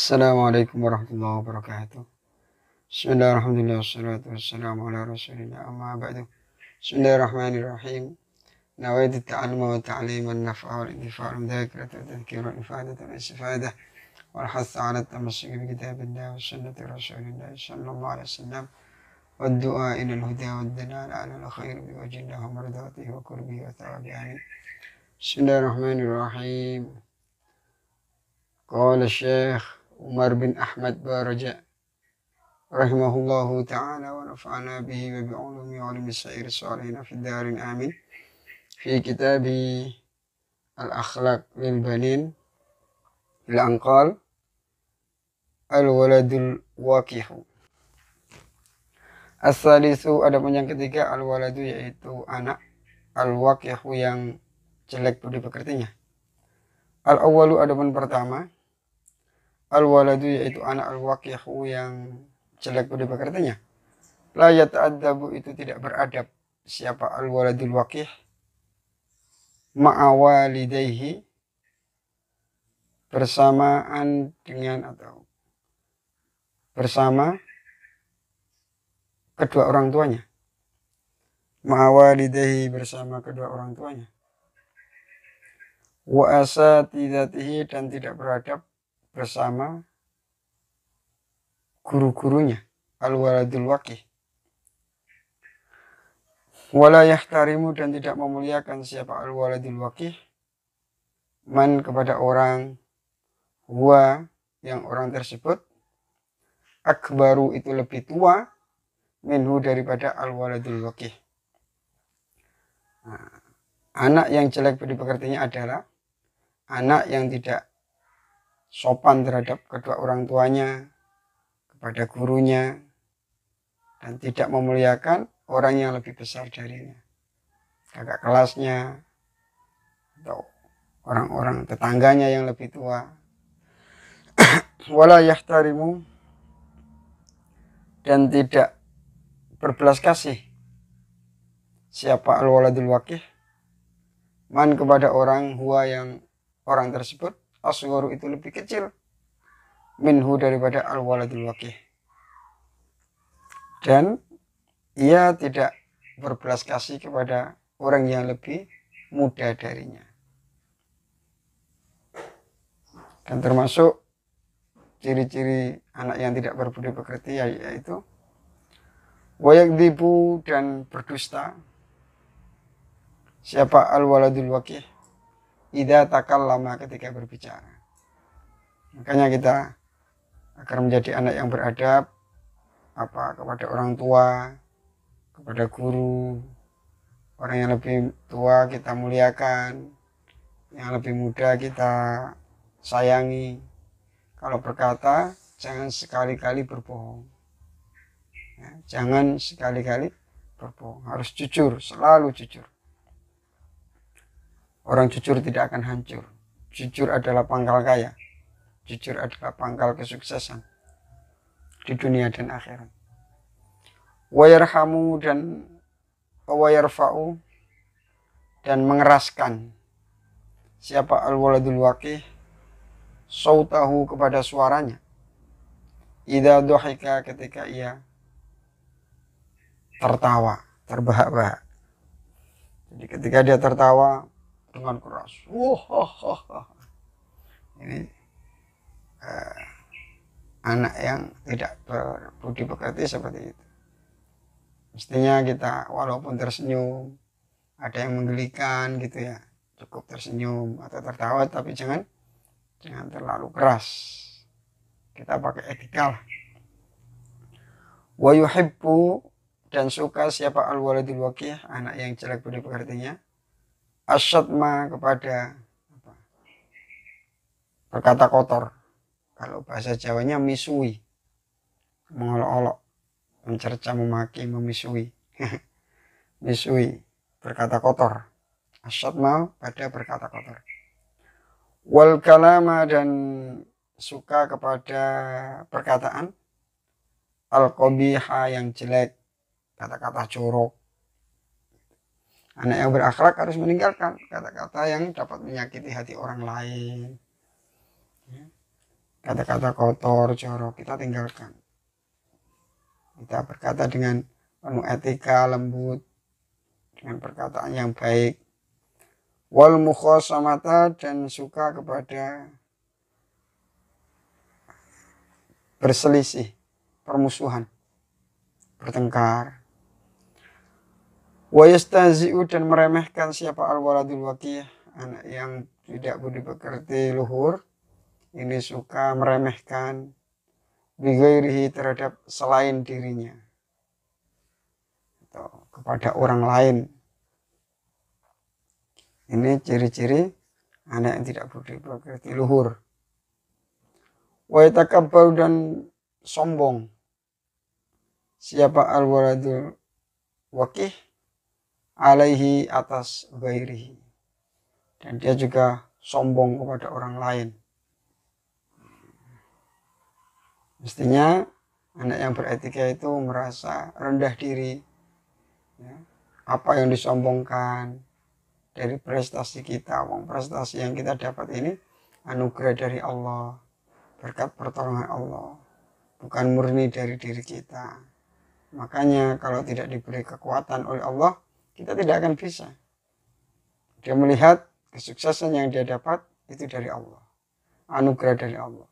Assalamualaikum warahmatullahi wabarakatuh. Bismillahirrahmanirrahim. Wassalatu wassalamu ala rasulillah amma ba'du. Bismillahirrahmanirrahim. Nawaitu ta'alluma wa ta'lima an-naf'a wal intifa'a wal mudhakirata wa tadhkira wal ifadata wal istifada wal hath 'ala at-tamassuk bi kitabillah wa sunnati rasulillah sallallahu alaihi wasallam wa ad-du'a ila al-huda wa ad-dalal 'ala al-khair bi wajhillah wa mardatihi wa qurbihi wa thawabihi. Bismillahirrahmanirrahim. Qala Syekh Umar bin Ahmad Baraja rahimahullahu ta'ala wa nafa'ana bihi wa bi'ulumi wa ulumi sa'ir salihina fid darin amin fi kitabi al-akhlaq lil banin al-anqal al-waladul waqihu. As-salisu, adapun yang ketiga, al-waladu yaitu anak, al-waqihu yang jelek budi pekertinya. Al-awwalu, adapun pertama, al-waladu yaitu anak, al-waqihu yang jelek budi pekertinya. La yata'addabu, itu tidak beradab. Siapa al-waladul waqih? Ma'awalidayhi, bersamaan dengan atau bersama kedua orang tuanya. Ma'awalidayhi, bersama kedua orang tuanya. Wa asatidatihi, dan tidak beradab bersama guru-gurunya, al-waladul waqih. Wala yahtarimu, dan tidak memuliakan siapa al-waladul waqih, man, kepada orang, huwa, yang orang tersebut, akbaru, itu lebih tua, minhu, daripada al-waladul waqih. Anak yang jelek budi pekertinya adalah anak yang tidak sopan terhadap kedua orang tuanya, kepada gurunya, dan tidak memuliakan orang yang lebih besar darinya, kakak kelasnya, atau orang-orang tetangganya yang lebih tua. Wala yahtarimu, dan tidak berbelas kasih siapa al-waladul waqih, man, kepada orang, huwa, yang orang tersebut, asgharu, itu lebih kecil, minhu, daripada al-waladul waqih, dan ia tidak berbelas kasih kepada orang yang lebih muda darinya. Dan termasuk ciri-ciri anak yang tidak berbudi pekerti yaitu wayakdzibu, dan berdusta siapa al-waladul waqih idza takallama, ketika berbicara. Makanya kita agar menjadi anak yang beradab, kepada orang tua, kepada guru, orang yang lebih tua kita muliakan, yang lebih muda kita sayangi. Kalau berkata, jangan sekali-kali berbohong. Ya, jangan sekali-kali berbohong, harus jujur, selalu jujur. Orang jujur tidak akan hancur. Jujur adalah pangkal kaya. Jujur adalah pangkal kesuksesan di dunia dan akhirat. Wayarhamu, dan wayarfa'u, dan mengeraskan siapa al-waladul waqih sautahu, kepada suaranya, idza dhahika, ketika ia tertawa, terbahak-bahak. Jadi ketika dia tertawa dengan keras, ini anak yang tidak berbudi pekerti seperti itu. Mestinya kita walaupun tersenyum, ada yang menggelikan gitu ya, cukup tersenyum atau tertawa, tapi jangan terlalu keras. Kita pakai etika lah. Wa yuhibbu, dan suka siapa al-waladul waqih, anak yang jelek budi pekertinya, asyatma, kepada berkata kotor. Kalau bahasa Jawanya misui, mengolok-olok, mencerca, memaki, memisui. Misui, berkata kotor. Asyatma, pada berkata kotor. Wal kalama, dan suka kepada perkataan al-qabiha, yang jelek, kata-kata jorok. Anak yang berakhlak harus meninggalkan kata-kata yang dapat menyakiti hati orang lain. kata-kata kotor, jorok, kita tinggalkan. Kita berkata dengan penuh etika, lembut, dengan perkataan yang baik. Wal mukhasamata, dan suka kepada berselisih, permusuhan, bertengkar. Wa yastazi'u, dan meremehkan siapa al-waladul waqih, anak yang tidak budi pekerti, luhur. Ini suka meremehkan bighairihi, terhadap selain dirinya atau kepada orang lain. Ini ciri-ciri anak yang tidak budi pekerti, luhur. Wa yatakabbaru, dan sombong siapa al-waladul waqih alaihi, atas ghairihi, dan dia juga sombong kepada orang lain. Mestinya anak yang beretika itu merasa rendah diri, ya. Apa yang disombongkan dari prestasi kita, prestasi yang kita dapat ini anugerah dari Allah, berkat pertolongan Allah, bukan murni dari diri kita. Makanya kalau tidak diberi kekuatan oleh Allah, kita tidak akan bisa. Dia melihat kesuksesan yang dia dapat itu dari Allah, anugerah dari Allah.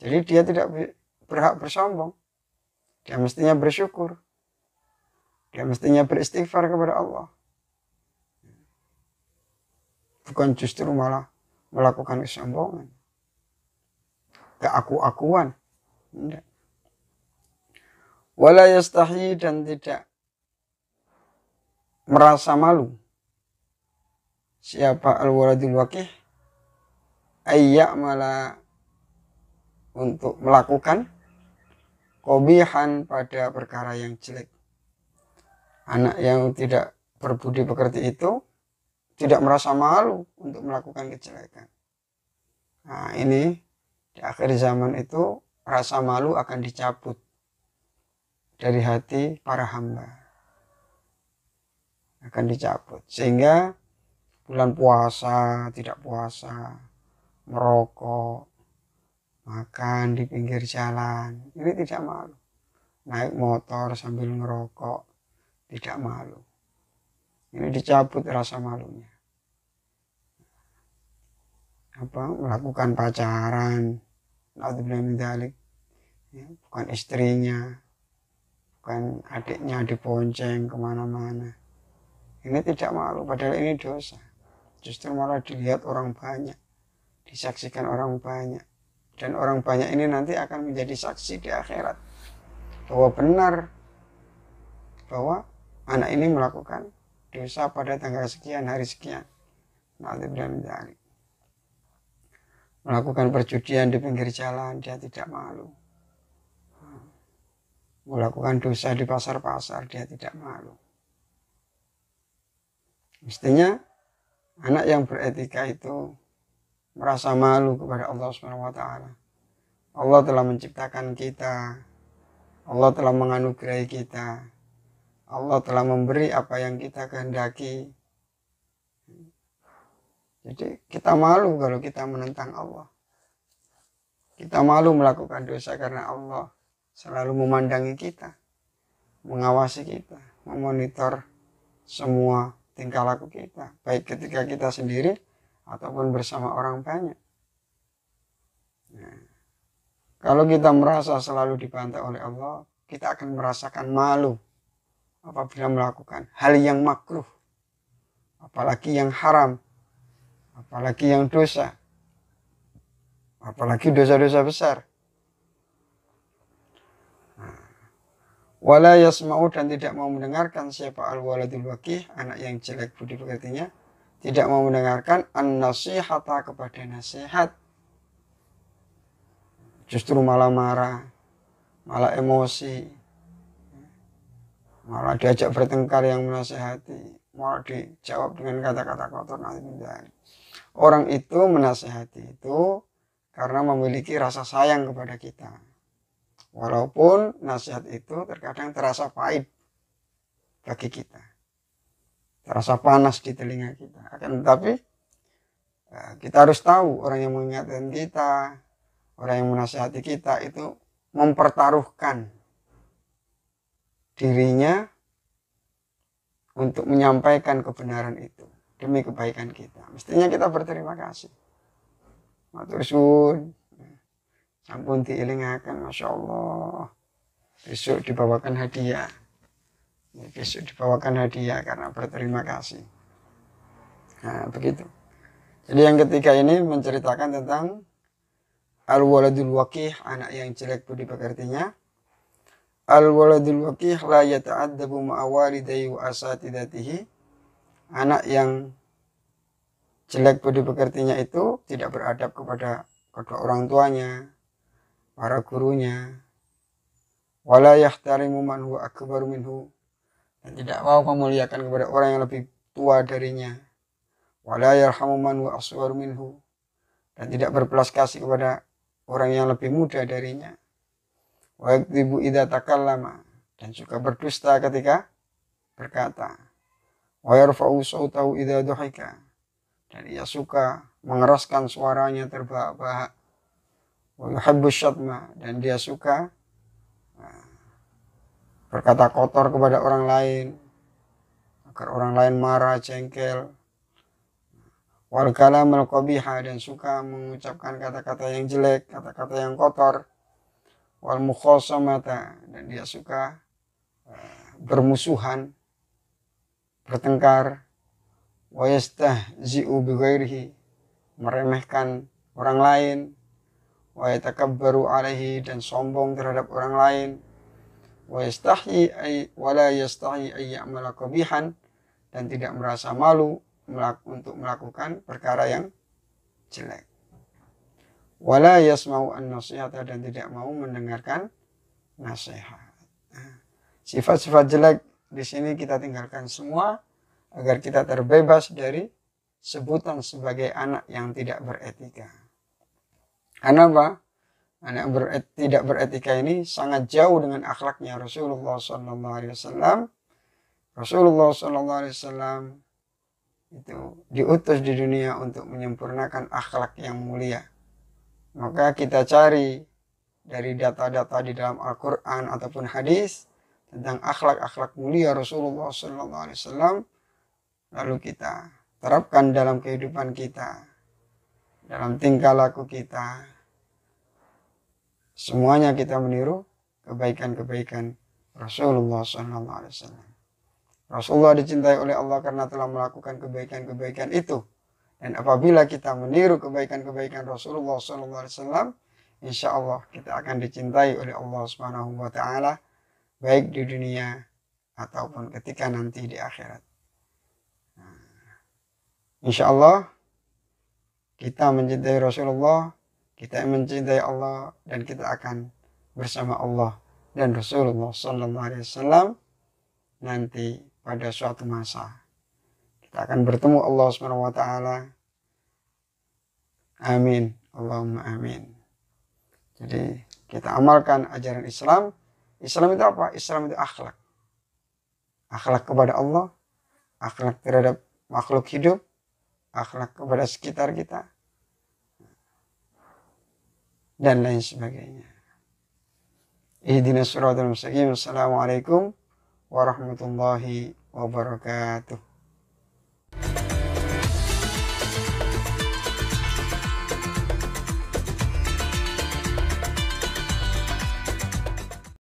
Jadi dia tidak berhak bersombong. Dia mestinya bersyukur. Dia mestinya beristighfar kepada Allah. Bukan justru malah melakukan kesombongan, keaku-akuan. Tidak. Wala yastahi, dan tidak merasa malu siapa al-waladul waqih ayya'mala, untuk melakukan qabihan, pada perkara yang jelek. Anak yang tidak berbudi pekerti itu tidak merasa malu untuk melakukan kejelekan. Nah, ini di akhir zaman itu rasa malu akan dicabut dari hati para hamba, akan dicabut, sehingga bulan puasa, tidak puasa, merokok, makan di pinggir jalan, ini tidak malu. Naik motor sambil ngerokok, tidak malu. Ini dicabut rasa malunya. Melakukan pacaran, naudzubillah min dzalik, ya, bukan istrinya, bukan adiknya dibonceng kemana-mana. Ini tidak malu, padahal ini dosa. Justru malah dilihat orang banyak, disaksikan orang banyak. Dan orang banyak ini nanti akan menjadi saksi di akhirat bahwa benar bahwa anak ini melakukan dosa pada tanggal sekian, hari sekian. Naudzubillah min dzalik. Melakukan perjudian di pinggir jalan, dia tidak malu. Melakukan dosa di pasar-pasar, dia tidak malu. Mestinya anak yang beretika itu merasa malu kepada Allah SWT. Allah telah menciptakan kita, Allah telah menganugerahi kita, Allah telah memberi apa yang kita kehendaki. Jadi kita malu kalau kita menentang Allah. Kita malu melakukan dosa karena Allah selalu memandangi kita, mengawasi kita, memonitor semua tingkah laku kita, baik ketika kita sendiri ataupun bersama orang banyak. Nah, kalau kita merasa selalu dipantau oleh Allah, kita akan merasakan malu apabila melakukan hal yang makruh, apalagi yang haram, apalagi yang dosa, apalagi dosa-dosa besar. Wala yasma'u, dan tidak mau mendengarkan siapa al-waladul waqih, anak yang jelek budi pekertinya, tidak mau mendengarkan an-nasihata, kepada nasihat. Justru malah marah, malah emosi, malah diajak bertengkar yang menasihati, malah dijawab dengan kata-kata kotor. Orang itu menasihati itu karena memiliki rasa sayang kepada kita. Walaupun nasihat itu terkadang terasa pahit bagi kita, terasa panas di telinga kita. Akan tetapi kita harus tahu orang yang mengingatkan kita, orang yang menasihati kita itu mempertaruhkan dirinya untuk menyampaikan kebenaran itu demi kebaikan kita. Mestinya kita berterima kasih. Matur suwun, sampun diilingaken, Masya Allah. Besok dibawakan hadiah. Besok dibawakan hadiah karena berterima kasih. Nah, begitu. Jadi yang ketiga ini menceritakan tentang al-waladul waqih, anak yang jelek budi pekertinya. Al-waladul waqih la yata'addabu ma'a walidayhi wa asatidatihi. Anak yang jelek budi pekertinya itu tidak beradab kepada kedua orang tuanya, para gurunya. Wala yahtarimu man huwa akbar minhu. Dan tidak mau memuliakan kepada orang yang lebih tua darinya. Wala yarhamu man huwa asghar minhu. Dan tidak berbelas kasih kepada orang yang lebih muda darinya. Wa yakdzibu idza takallama, dan suka berdusta ketika berkata. Wa yarfa'u sautahu idza dhahika, dan ia suka mengeraskan suaranya terbahak-bahak. Wa yuhibbu syatma, dan dia suka berkata kotor kepada orang lain agar orang lain marah, jengkel. Wal kalamal qabiha, dan suka mengucapkan kata-kata yang jelek, kata-kata yang kotor. Wal mukhasamata, dan dia suka bermusuhan, bertengkar. Wa yastahzi'u bi ghairihi, meremehkan orang lain. Wa yatakabbaru alaihi, dan sombong terhadap orang lain. Wa yastahi wa la yastahi ay ya'mala qabihan, dan tidak merasa malu untuk melakukan perkara yang jelek. Wala yasma'u an-nasihata, dan tidak mau mendengarkan nasihat. Sifat-sifat jelek di sini kita tinggalkan semua agar kita terbebas dari sebutan sebagai anak yang tidak beretika. Karena apa? Anak tidak beretika ini sangat jauh dengan akhlaknya Rasulullah SAW. Rasulullah SAW itu diutus di dunia untuk menyempurnakan akhlak yang mulia. Maka kita cari dari data-data di dalam Al-Quran ataupun hadis tentang akhlak-akhlak mulia Rasulullah SAW, lalu kita terapkan dalam kehidupan kita, dalam tingkah laku kita. Semuanya kita meniru kebaikan-kebaikan Rasulullah SAW. Rasulullah dicintai oleh Allah karena telah melakukan kebaikan-kebaikan itu. Dan apabila kita meniru kebaikan-kebaikan Rasulullah SAW, insya Allah kita akan dicintai oleh Allah Subhanahu wa Ta'ala, baik di dunia ataupun ketika nanti di akhirat. Insya Allah kita mencintai Rasulullah, kita mencintai Allah, dan kita akan bersama Allah dan Rasulullah SAW nanti pada suatu masa. Kita akan bertemu Allah Subhanahu wa Ta'ala. Amin. Allahumma amin. Jadi kita amalkan ajaran Islam. Islam itu apa? Islam itu akhlak. Akhlak kepada Allah, akhlak terhadap makhluk hidup, akhlak kepada sekitar kita, dan lain sebagainya. Ihdinas siratal mustaqim. Assalamualaikum warahmatullahi wabarakatuh.